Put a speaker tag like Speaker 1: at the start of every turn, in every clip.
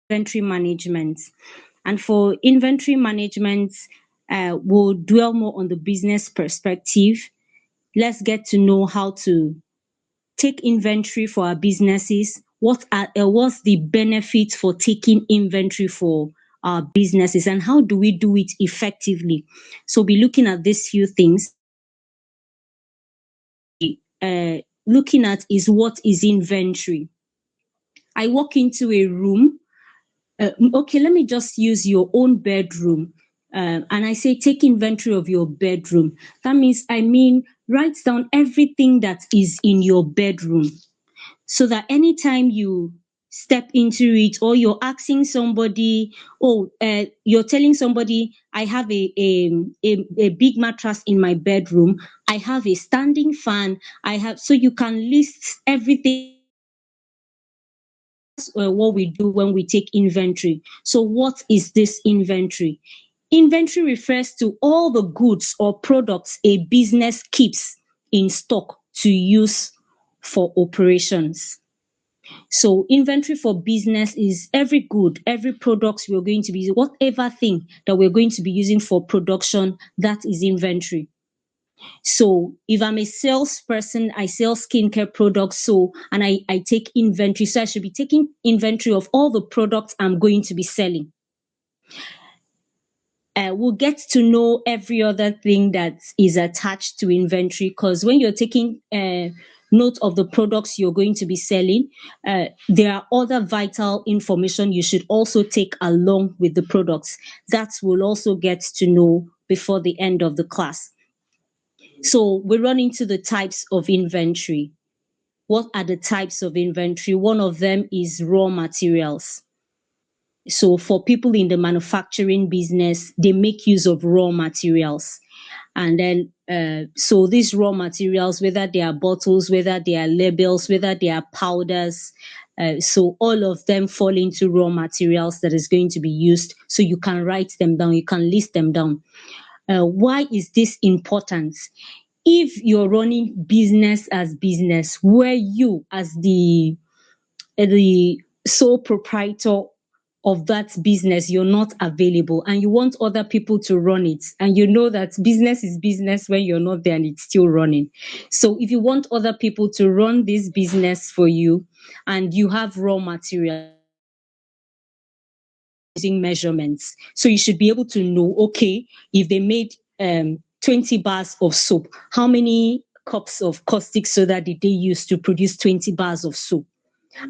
Speaker 1: inventory management. And for inventory management, we'll dwell more on the business perspective. Let's get to know how to take inventory for our businesses. What's the benefit for taking inventory for our businesses, and how do we do it effectively? So be looking at these few things. Looking at is what is inventory. I walk into a room. Okay, let me just use your own bedroom. And I say, take inventory of your bedroom. That means, write down everything that is in your bedroom, so that anytime you step into it, or you're asking somebody, you're telling somebody, I have a big mattress in my bedroom, I have a standing fan, so you can list everything. What we do when we take inventory. So what is this inventory? Inventory refers to all the goods or products a business keeps in stock to use for operations. So inventory for business is every good, every product we're going to be using, whatever thing that we're going to be using for production, that is inventory. So if I'm a salesperson, I sell skincare products, and I take inventory. So I should be taking inventory of all the products I'm going to be selling. We'll get to know every other thing that is attached to inventory, because when you're taking note of the products you're going to be selling, there are other vital information you should also take along with the products that we'll also get to know before the end of the class. So we run into the types of inventory. What are the types of inventory? One of them is raw materials. So for people in the manufacturing business, they make use of raw materials. And then, so these raw materials, whether they are bottles, whether they are labels, whether they are powders, so all of them fall into raw materials that is going to be used. So you can write them down, you can list them down. Why is this important? If you're running business as business, where you as the sole proprietor of that business, you're not available, and you want other people to run it, and you know that business is business when you're not there and it's still running. So if you want other people to run this business for you, and you have raw material using measurements, so you should be able to know, okay, if they made 20 bars of soap, how many cups of caustic soda did they use to produce 20 bars of soap?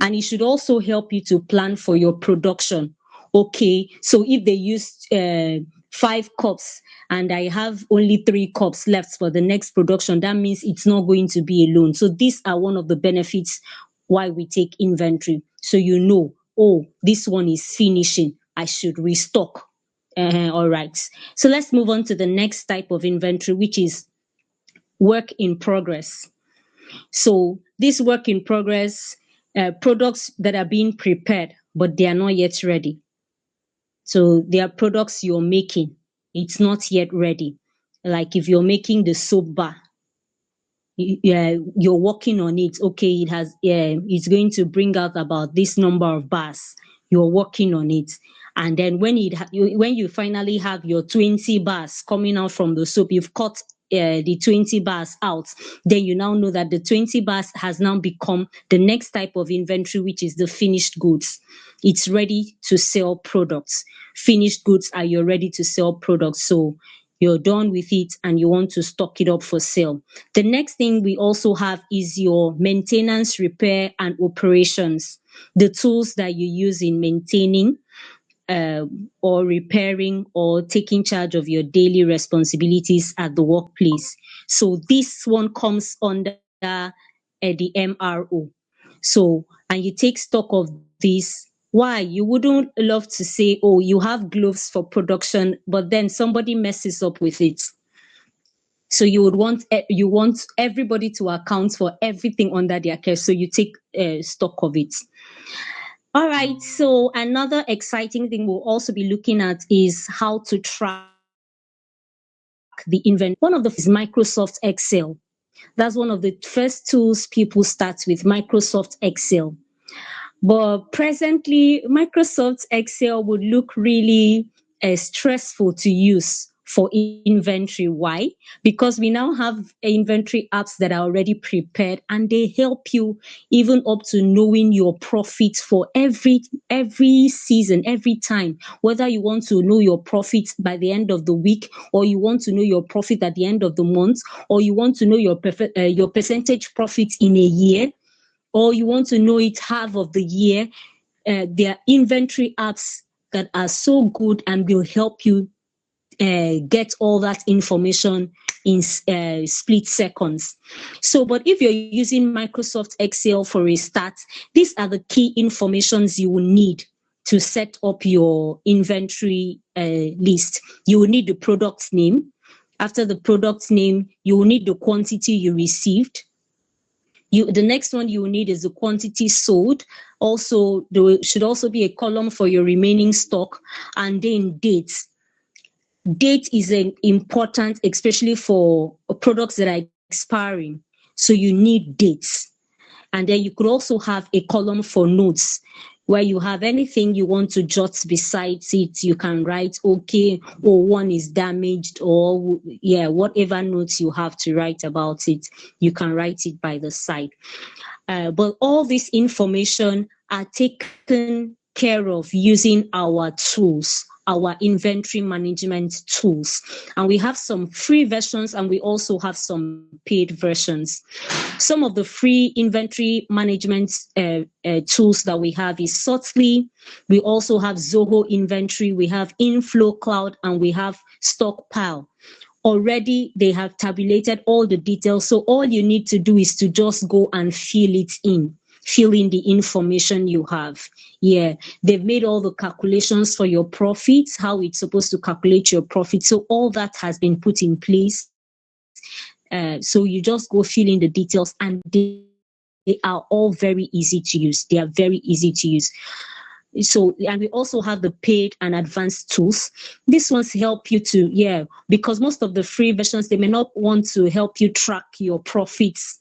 Speaker 1: And it should also help you to plan for your production. Okay, so if they used 5 cups and I have only 3 cups left for the next production, that means it's not going to be alone. So these are one of the benefits why we take inventory. So you know, oh, this one is finishing, I should restock. All right. So let's move on to the next type of inventory, which is work in progress. So this work in progress, products that are being prepared, but they are not yet ready. So they are products you're making, it's not yet ready. Like if you're making the soap bar, you're working on it. Okay, it's going to bring out about this number of bars. You're working on it, and then when you finally have your 20 bars coming out from the soap, you've cut the 20 bars out. Then you now know that the 20 bars has now become the next type of inventory, which is the finished goods. It's ready to sell products. Finished goods are you're ready to sell products. So you're done with it and you want to stock it up for sale. The next thing we also have is your maintenance, repair, and operations. The tools that you use in maintaining, or repairing, or taking charge of your daily responsibilities at the workplace. So this one comes under the MRO. So, and you take stock of this. Why? You wouldn't love to say, oh, you have gloves for production, but then somebody messes up with it. So you want everybody to account for everything under their care. So you take stock of it. All right. So another exciting thing we'll also be looking at is how to track the inventory. One of the is Microsoft Excel. That's one of the first tools people start with, Microsoft Excel. But presently, Microsoft Excel would look really stressful to use for inventory. Why? Because we now have inventory apps that are already prepared and they help you even up to knowing your profits for every season, every time. Whether you want to know your profits by the end of the week, or you want to know your profit at the end of the month, or you want to know your percentage profit in a year, or you want to know it half of the year, there are inventory apps that are so good and will help you get all that information in split seconds. So, but if you're using Microsoft Excel for a start, these are the key informations you will need to set up your inventory list. You will need the product name. After the product name, you will need the quantity you received. The next one you will need is the quantity sold. Also, there should also be a column for your remaining stock, and then dates. Date is important, especially for products that are expiring. So you need dates. And then you could also have a column for notes where you have anything you want to jot besides it. You can write, okay, or one is damaged, or yeah, whatever notes you have to write about it, you can write it by the side. But all this information are taken care of using our tools, our inventory management tools. And we have some free versions and we also have some paid versions. Some of the free inventory management tools that we have is Sortly. We also have Zoho Inventory, we have Inflow Cloud, and we have Stockpile. Already they have tabulated all the details, so all you need to do is to just go and fill in the information you have. Yeah, they've made all the calculations for your profits, how it's supposed to calculate your profit. So all that has been put in place. So you just go fill in the details, and they are all very easy to use. They are very easy to use. So, and we also have the paid and advanced tools. These ones help you to, yeah, because most of the free versions, they may not want to help you track your profits.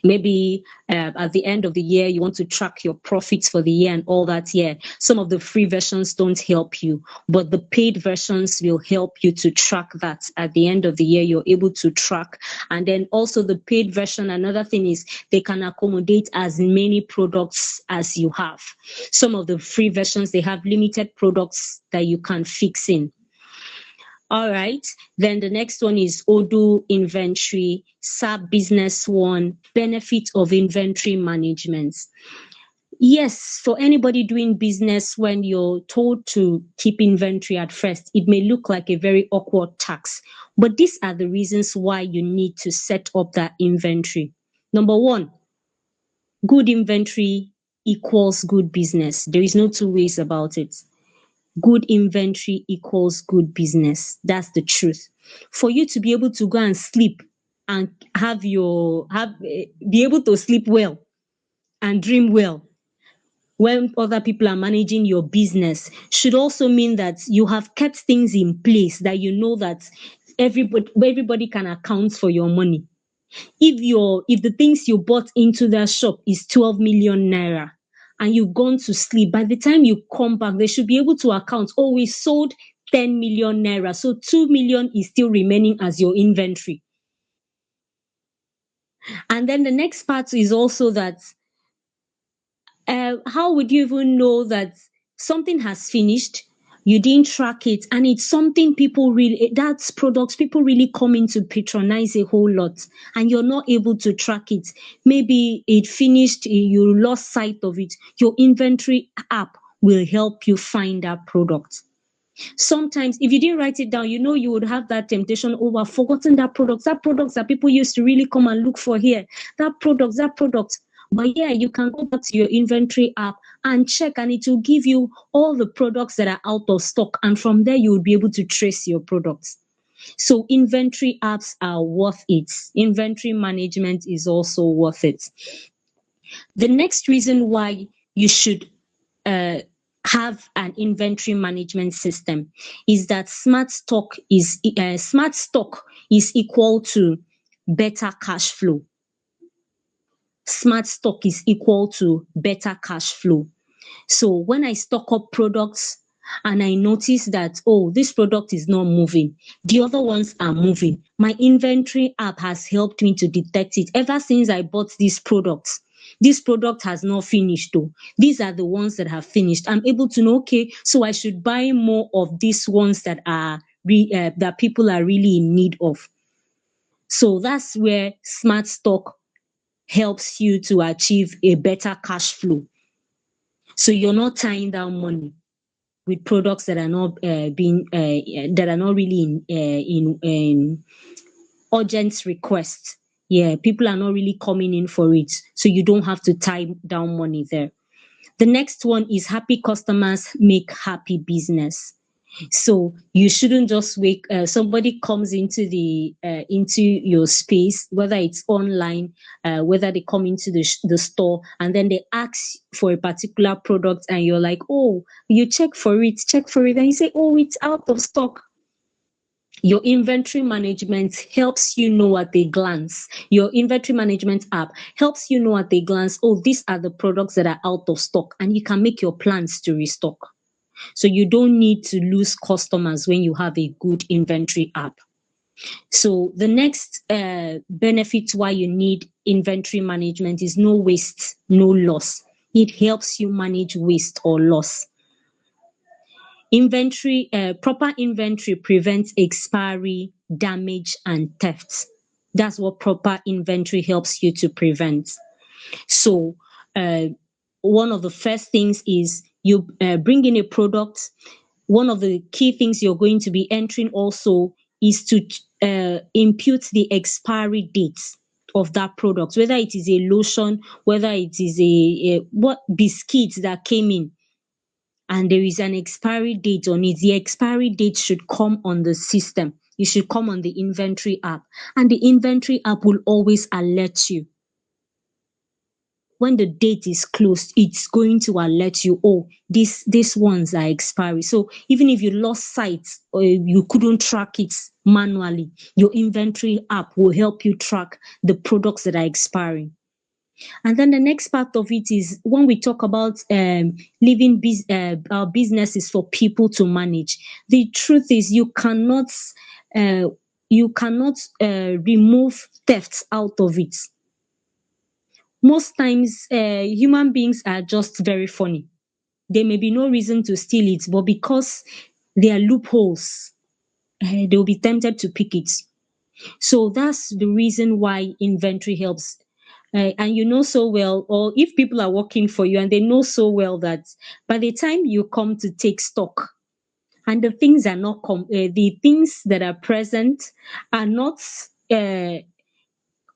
Speaker 1: Maybe at the end of the year, you want to track your profits for the year and all that. Yeah, some of the free versions don't help you, but the paid versions will help you to track that. At the end of the year, you're able to track. And then also the paid version, another thing is they can accommodate as many products as you have. Some of the free versions, they have limited products that you can fix in. All right. Then the next one is Odoo Inventory, SAP Business One, benefit of inventory management. Yes, for anybody doing business, when you're told to keep inventory at first, it may look like a very awkward task. But these are the reasons why you need to set up that inventory. Number one, good inventory equals good business. There is no two ways about it. Good inventory equals good business. That's the truth. For you to be able to go and sleep and be able to sleep well and dream well when other people are managing your business should also mean that you have kept things in place, that you know that everybody can account for your money. If the things you bought into that shop is 12 million naira and you've gone to sleep, by the time you come back, they should be able to account, oh, we sold 10 million naira. So 2 million is still remaining as your inventory. And then the next part is also that how would you even know that something has finished? You didn't track it, and it's something people really, that's products people really come in to patronize a whole lot, and you're not able to track it. Maybe it finished, you lost sight of it. Your inventory app will help you find that product. Sometimes, if you didn't write it down, you would have that temptation, oh, I've forgotten that product. That products that people used to really come and look for here. That product. But yeah, you can go back to your inventory app and check, and it will give you all the products that are out of stock. And from there, you will be able to trace your products. So inventory apps are worth it. Inventory management is also worth it. The next reason why you should have an inventory management system is that smart stock is equal to better cash flow. smart stock is equal to better cash flow. So when I stock up products and I notice that, oh, this product is not moving, the other ones are moving, my inventory app has helped me to detect it. Ever since I bought these products, this product has not finished though. These are the ones that have finished. I'm able to know, okay, so I should buy more of these ones that are that people are really in need of. So that's where smart stock helps you to achieve a better cash flow. So you're not tying down money with products that are not being that are not really in urgent request. Yeah, people are not really coming in for it, so you don't have to tie down money there. The next one is happy customers make happy business. So you shouldn't just wait. Somebody comes into your space, whether it's online, whether they come into the store, and then they ask for a particular product, and you're like, "Oh, you check for it," and you say, "Oh, it's out of stock." Your inventory management helps you know at a glance. Your inventory management app helps you know at a glance, oh, these are the products that are out of stock, and you can make your plans to restock. So you don't need to lose customers when you have a good inventory app. So the next benefit why you need inventory management is no waste, no loss. It helps you manage waste or loss. Proper inventory prevents expiry, damage, and theft. That's what proper inventory helps you to prevent. So uh, one of the first things is you bring in a product. One of the key things you're going to be entering also is to impute the expiry dates of that product, whether it is a lotion, whether it is a what biscuits that came in and there is an expiry date on it. The expiry date should come on the system. It should come on the inventory app, and the inventory app will always alert you when the date is closed. It's going to alert you, oh, these ones are expiry. So even if you lost sight or you couldn't track it manually, your inventory app will help you track the products that are expiring. And then the next part of it is when we talk about leaving our businesses for people to manage. The truth is uh, you cannot remove thefts out of it. Most times, human beings are just very funny. There may be no reason to steal it, but because there are loopholes, they will be tempted to pick it. So that's the reason why inventory helps. And you know so well, or if people are working for you and they know so well that by the time you come to take stock and the things are not the things that are present are not uh,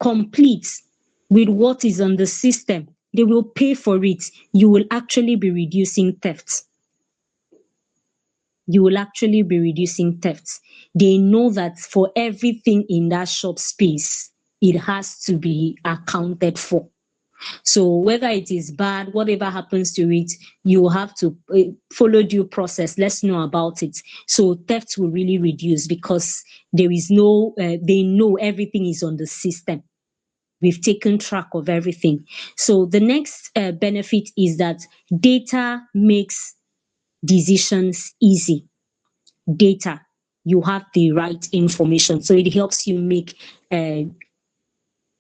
Speaker 1: complete with what is on the system, they will pay for it. You will actually be reducing theft. You will actually be reducing theft. They know that for everything in that shop space, it has to be accounted for. So whether it is bad, whatever happens to it, you have to follow due process. Let's know about it. So theft will really reduce because there is no, they know everything is on the system. We've taken track of everything. So the next benefit is that data makes decisions easy. Data, you have the right information, so it helps you make uh,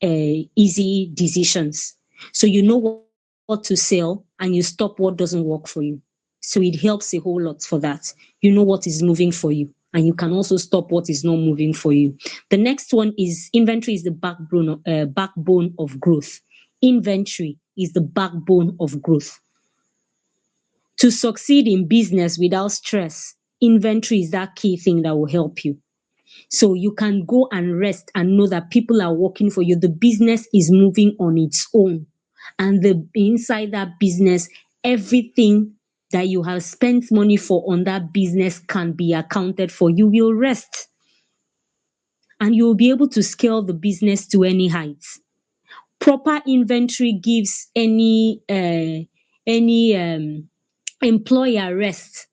Speaker 1: easy decisions. So you know what to sell and you stop what doesn't work for you. So it helps a whole lot for that. You know what is moving for you, and you can also stop what is not moving for you. The next one is inventory is the backbone of growth. Inventory is the backbone of growth. To succeed in business without stress, inventory is that key thing that will help you. So you can go and rest and know that people are working for you. The business is moving on its own. And the inside that business, everything that you have spent money for on that business can be accounted for. You will rest and you will be able to scale the business to any heights. Proper inventory gives any employer rest,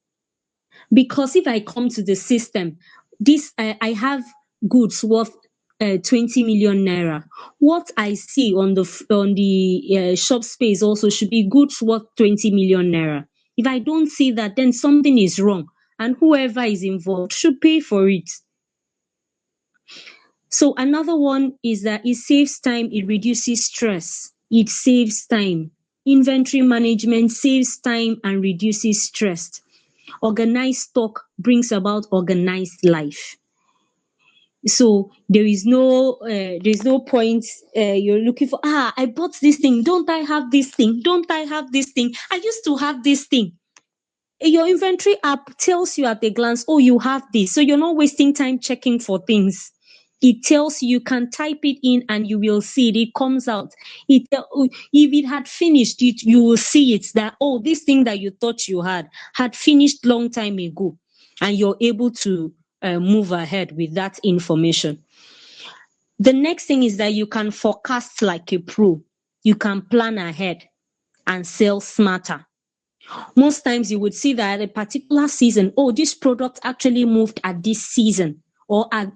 Speaker 1: because if I come to the system, this I have goods worth 20 million naira. What I see on the shop space also should be goods worth 20 million naira. If I don't see that, then something is wrong, and whoever is involved should pay for it. So another one is that it saves time, it reduces stress. It saves time. Inventory management saves time and reduces stress. Organized stock brings about organized life. So there is no point you're looking for, I bought this thing, don't I have this thing, don't I have this thing, I used to have this thing. Your inventory app tells you at a glance, oh, you have this. So you're not wasting time checking for things. It tells you, you can type it in and you will see it. It comes out. If it had finished, you will see it that, oh, this thing that you thought you had finished long time ago. And you're able to move ahead with that information. The next thing is that you can forecast like a pro. You can plan ahead and sell smarter. Most times you would see that at a particular season, oh, this product actually moved at this season or at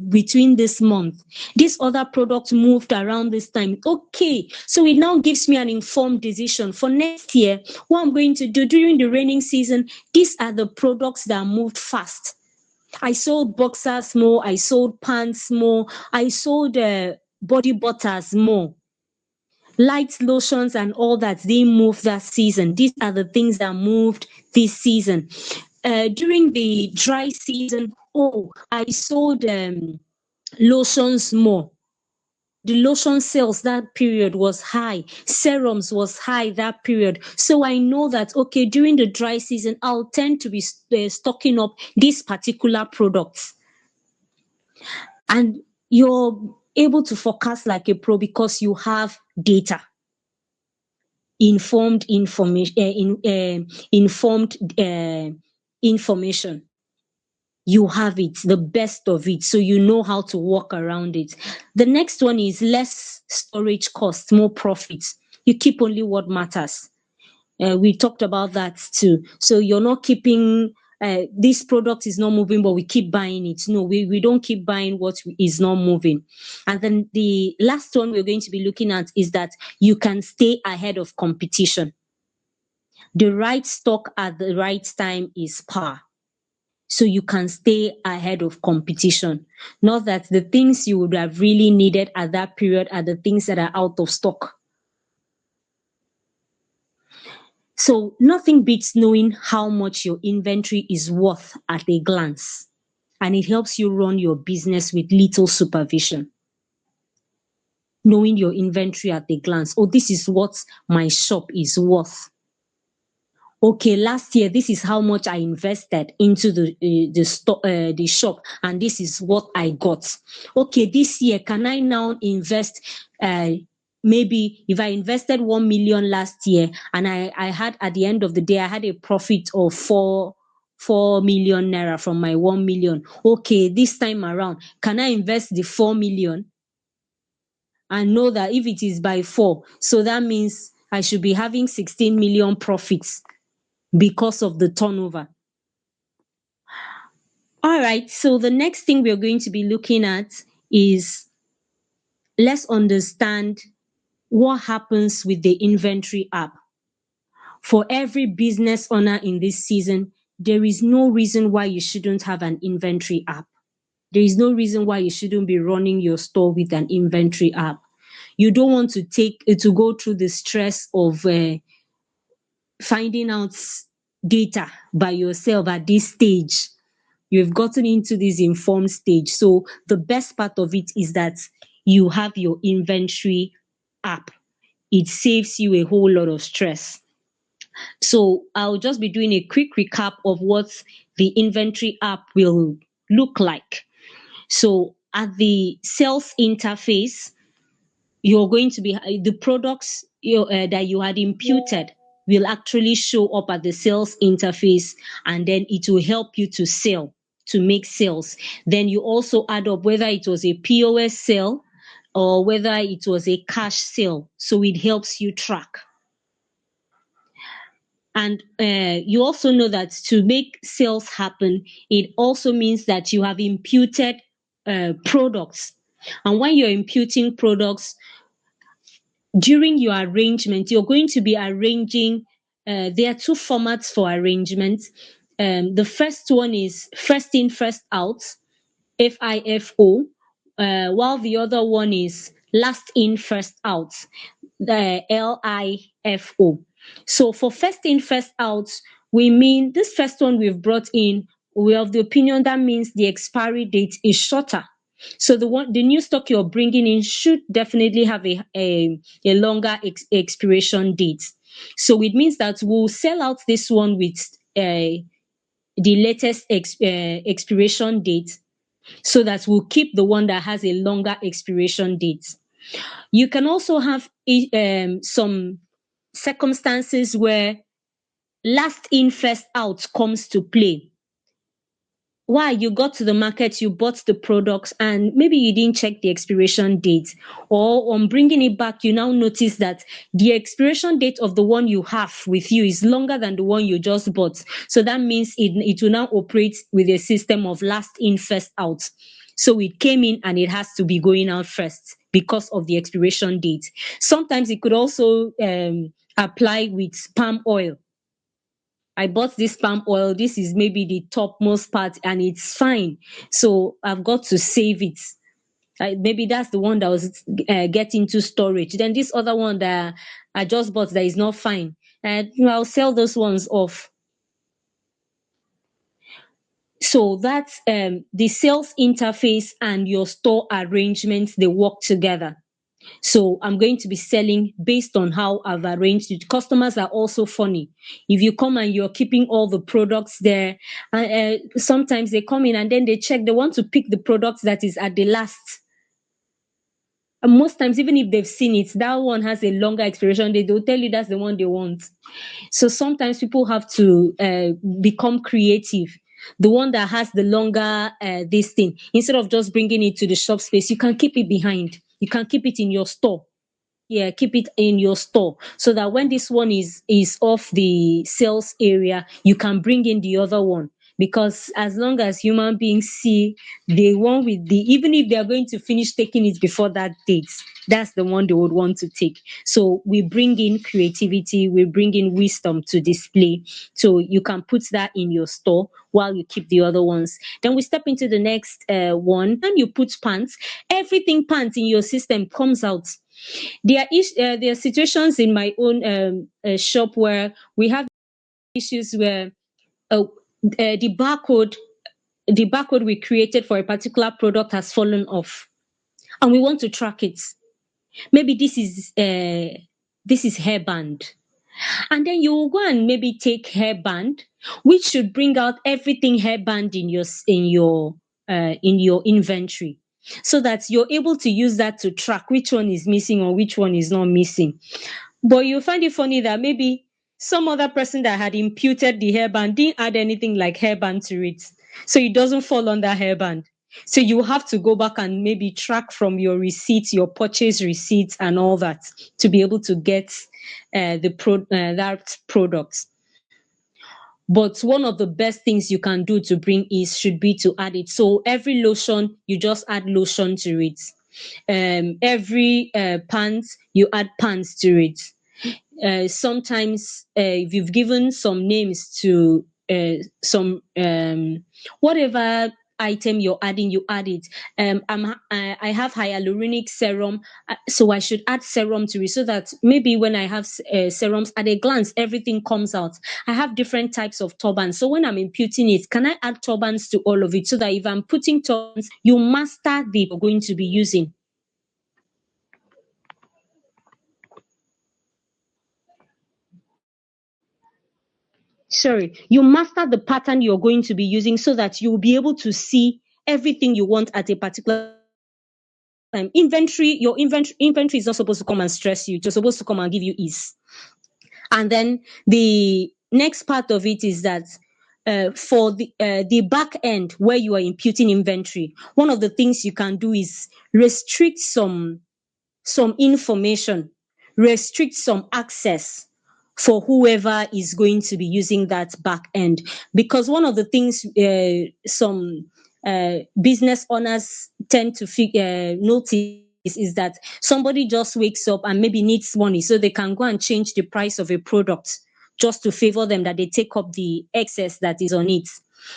Speaker 1: between this month. This other product moved around this time. Okay, so it now gives me an informed decision for next year. What I'm going to do during the raining season, these are the products that moved fast. I sold boxers more, I sold pants more, I sold body butters more. Light lotions and all that, they move that season. These are the things that moved this season. During the dry season, oh, I sold lotions more. The lotion sales that period was high, serums was high that period. So I know that, okay, during the dry season, I'll tend to be stocking up these particular products. And you're able to forecast like a pro because you have data, informed information, informed information. You have it, the best of it, so you know how to work around it. The next one is less storage costs, more profits. You keep only what matters. We talked about that too. So you're not keeping this product is not moving, but we keep buying it. No, we don't keep buying what is not moving. And then the last one we're going to be looking at is that you can stay ahead of competition. The right stock at the right time is power. So you can stay ahead of competition. Not that the things you would have really needed at that period are the things that are out of stock. So nothing beats knowing how much your inventory is worth at a glance, and it helps you run your business with little supervision. Knowing your inventory at a glance, oh, this is what my shop is worth. Okay, last year this is how much I invested into the shop, and this is what I got. Okay, this year can I now invest? Maybe if I invested 1 million last year, and I had at the end of the day I had a profit of four million naira from my 1 million. Okay, this time around, can I invest the 4 million and know that if it is by four, so that means I should be having 16 million profits because of the turnover. All right, so the next thing we're going to be looking at is, let's understand what happens with the inventory app. For every business owner in this season, there is no reason why you shouldn't have an inventory app. There is no reason why you shouldn't be running your store with an inventory app. You don't want to go through the stress of finding out data by yourself at this stage. You've gotten into this informed stage. So the best part of it is that you have your inventory app. It saves you a whole lot of stress. So I'll just be doing a quick recap of what the inventory app will look like. So at the sales interface, you're going to be the products that you had imputed will actually show up at the sales interface, and then it will help you to sell, to make sales. Then you also add up whether it was a POS sale or whether it was a cash sale, so it helps you track. And you also know that to make sales happen, it also means that you have imputed products. And when you're imputing products, during your arrangement, you're going to be arranging. There are two formats for arrangement. The first one is first in, first out, FIFO, while the other one is last in, first out, the LIFO. So for first in, first out, we mean this first one we've brought in, we are of the opinion that means the expiry date is shorter. So the new stock you're bringing in should definitely have a longer expiration date. So it means that we'll sell out this one with the latest expiration date, so that we'll keep the one that has a longer expiration date. You can also have some circumstances where last in, first out comes to play. Why? You got to the market, you bought the products, and maybe you didn't check the expiration date, or on bringing it back you now notice that the expiration date of the one you have with you is longer than the one you just bought. So that means it will now operate with a system of last in, first out. So it came in and it has to be going out first because of the expiration date. Sometimes it could also apply with palm oil. I bought this palm oil. This is maybe the topmost part and it's fine. So I've got to save it. Maybe that's the one that was getting to storage. Then this other one that I just bought that is not fine. And I'll sell those ones off. So that's the sales interface and your store arrangement, they work together. So I'm going to be selling based on how I've arranged it. Customers are also funny. If you come and you're keeping all the products there, sometimes they come in and then they check, they want to pick the product that is at the last. And most times, even if they've seen it, that one has a longer expiration date, they'll tell you that's the one they want. So sometimes people have to become creative. The one that has the longer this thing, instead of just bringing it to the shop space, you can keep it behind. You can keep it in your store. Yeah, keep it in your store so that when this one is off the sales area, you can bring in the other one. Because as long as human beings see the one with the, even if they are going to finish taking it before that date, that's the one they would want to take. So we bring in creativity, we bring in wisdom to display. So you can put that in your store while you keep the other ones. Then we step into the next one. And you put pants, everything pants in your system comes out. There are situations in my own shop where we have issues where uh, the barcode we created for a particular product has fallen off, and we want to track it. Maybe this is hairband, and then you will go and maybe take hairband, which should bring out everything hairband in your inventory, so that you're able to use that to track which one is missing or which one is not missing. But you find it funny that maybe some other person that had imputed the hairband didn't add anything like hairband to it. So it doesn't fall under hairband. So you have to go back and maybe track from your receipts, your purchase receipts, and all that to be able to get that product. But one of the best things you can do to bring is should be to add it. So every lotion, you just add lotion to it. Every pants, you add pants to it. Sometimes if you've given some names to some whatever item you're adding, you add it. I have hyaluronic serum, so I should add serum to it, so that maybe when I have serums at a glance, everything comes out. I have different types of turbans, so when I'm imputing it, can I add turbans to all of it, so that if I'm putting turbans, you master the you're going to be using. Sorry, you master the pattern you're going to be using, so that you'll be able to see everything you want at a particular time. Your inventory is not supposed to come and stress you. It's supposed to come and give you ease. And then the next part of it is that for the back end where you are imputing inventory, one of the things you can do is restrict some information, restrict some access for whoever is going to be using that back end. Because one of the things some business owners tend to notice is that somebody just wakes up and maybe needs money, so they can go and change the price of a product just to favor them, that they take up the excess that is on it.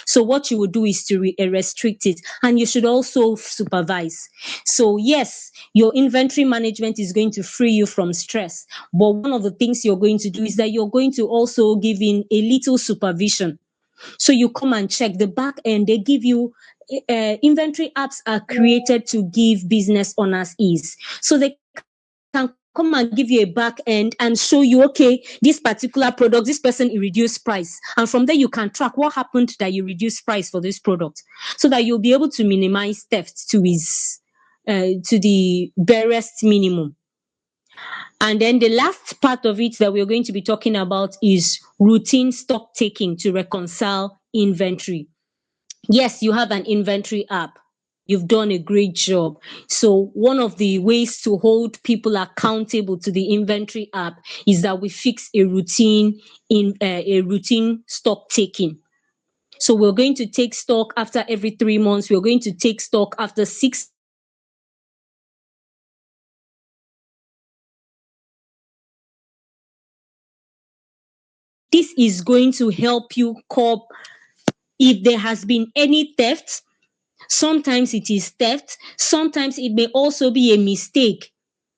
Speaker 1: So what you would do is to restrict it, and you should also supervise. So yes, your inventory management is going to free you from stress, but one of the things you're going to do is that you're going to also give in a little supervision. So you come and check the back end. They give you inventory apps are created to give business owners ease. So they can come and give you a back end and show you, okay, this particular product, this person reduced price. And from there, you can track what happened that you reduced price for this product, so that you'll be able to minimize theft to the barest minimum. And then the last part of it that we're going to be talking about is routine stock taking to reconcile inventory. Yes, you have an inventory app. You've done a great job. So one of the ways to hold people accountable to the inventory app is that we fix a routine stock taking. So we're going to take stock after every 3 months. We're going to take stock after 6 months. We're going to take stock after 1 year. And we're going to take stock after 2 years. This is going to help you cope if there has been any theft. Sometimes it is theft, sometimes it may also be a mistake.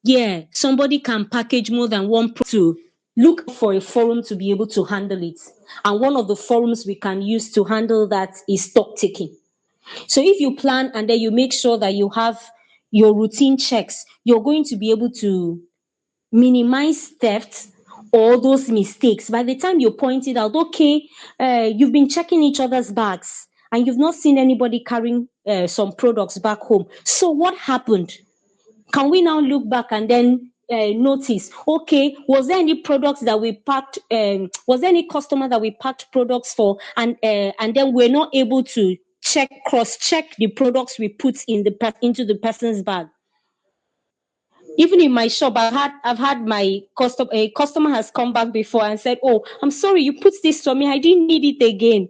Speaker 1: Yeah, somebody can package more than one to look for a forum to be able to handle it. And one of the forums we can use to handle that is stock taking. So if you plan and then you make sure that you have your routine checks, you're going to be able to minimize theft or those mistakes. By the time you point it out, okay, you've been checking each other's bags and you've not seen anybody carrying some products back home. So what happened? Can we now look back and then notice, okay, was there any products that we packed, was there any customer that we packed products for, and then we're not able to cross check the products we put into the person's bag. Even in my shop, I've had my customer a customer has come back before and said, "Oh, I'm sorry, you put this for me. I didn't need it again."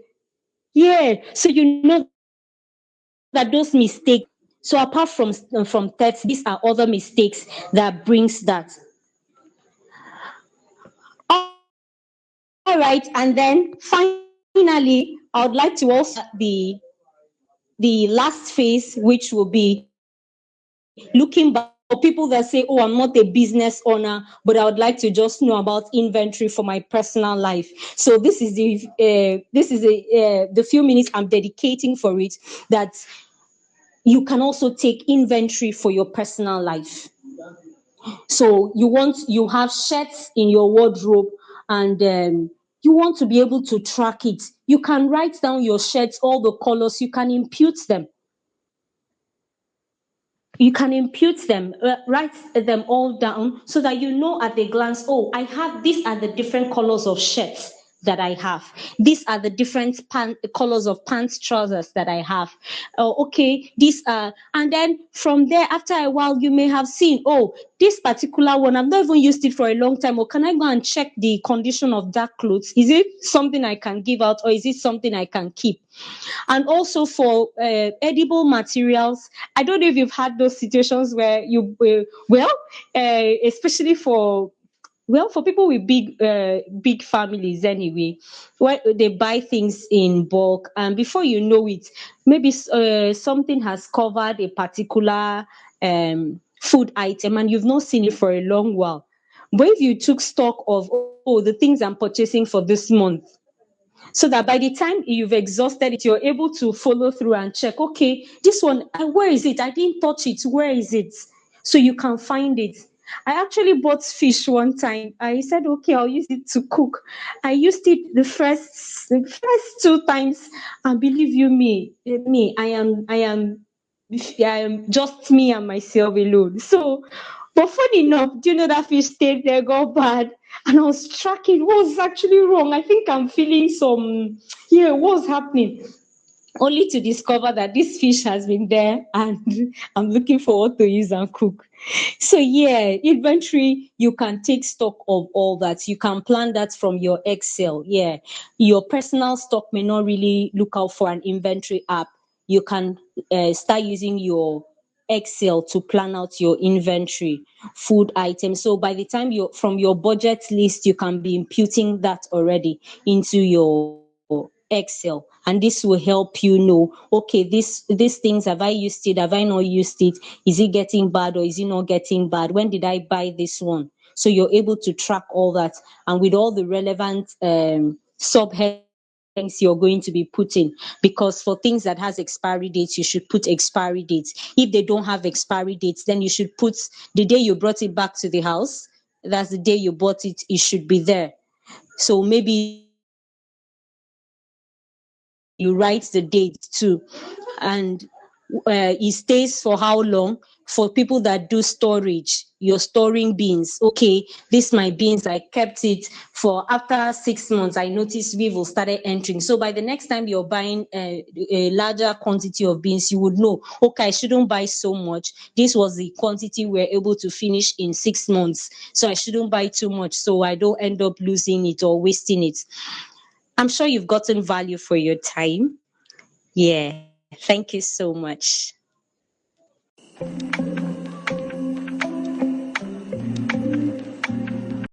Speaker 1: Yeah, so you know that those mistakes. So apart from theft, these are other mistakes that brings that. All right, and then finally, I would like to also the last phase, which will be looking back for people that say, oh, I'm not a business owner, but I would like to just know about inventory for my personal life. So this is the few minutes I'm dedicating for it, that you can also take inventory for your personal life. So you have shirts in your wardrobe, and you want to be able to track it. You can write down your shirts, all the colors. You can impute them, write them all down, so that you know at a glance, oh, I have these are the different colors of shirts that I have. These are the different colors of pants, trousers that I have. Okay, these are, and then from there, after a while, you may have seen, oh, this particular one, I've not even used it for a long time. Or can I go and check the condition of that clothes? Is it something I can give out, or is it something I can keep? And also for edible materials, I don't know if you've had those situations where especially for people with big families anyway, where they buy things in bulk, and before you know it, maybe something has covered a particular food item and you've not seen it for a long while. But if you took stock of, oh, the things I'm purchasing for this month, so that by the time you've exhausted it, you're able to follow through and check, okay, this one, where is it? I didn't touch it. Where is it? So you can find it. I actually bought fish one time. I said, okay, I'll use it to cook. I used it the first 2 times, and believe you me, I am just me and myself alone. So, but funny enough, do you know that fish stayed there, got bad, and I was tracking what was actually wrong. I think I'm feeling yeah, what's happening? Only to discover that this fish has been there, and I'm looking forward to use and cook. So yeah, inventory, you can take stock of all that. You can plan that from your Excel. Yeah. Your personal stock may not really look out for an inventory app. you can start using your Excel to plan out your inventory, food items. So by the time you from your budget list, you can be imputing that already into your Excel, and this will help you know, okay, these things, have I used it? Have I not used it? Is it getting bad or is it not getting bad? When did I buy this one? So you're able to track all that, and with all the relevant subheadings you're going to be putting, because for things that has expiry dates, you should put expiry dates. If they don't have expiry dates, then you should put the day you brought it back to the house. That's the day you bought it. It should be there. So maybe you write the date too, and it stays for how long. For people that do storage, you're storing beans. Okay, this my beans, I kept it for after 6 months. I noticed weevil started entering. So by the next time you're buying a larger quantity of beans, you would know, okay, I shouldn't buy so much. This was the quantity we're able to finish in 6 months. So I shouldn't buy too much so I don't end up losing it or wasting it. I'm sure you've gotten value for your time. Yeah, thank you so much.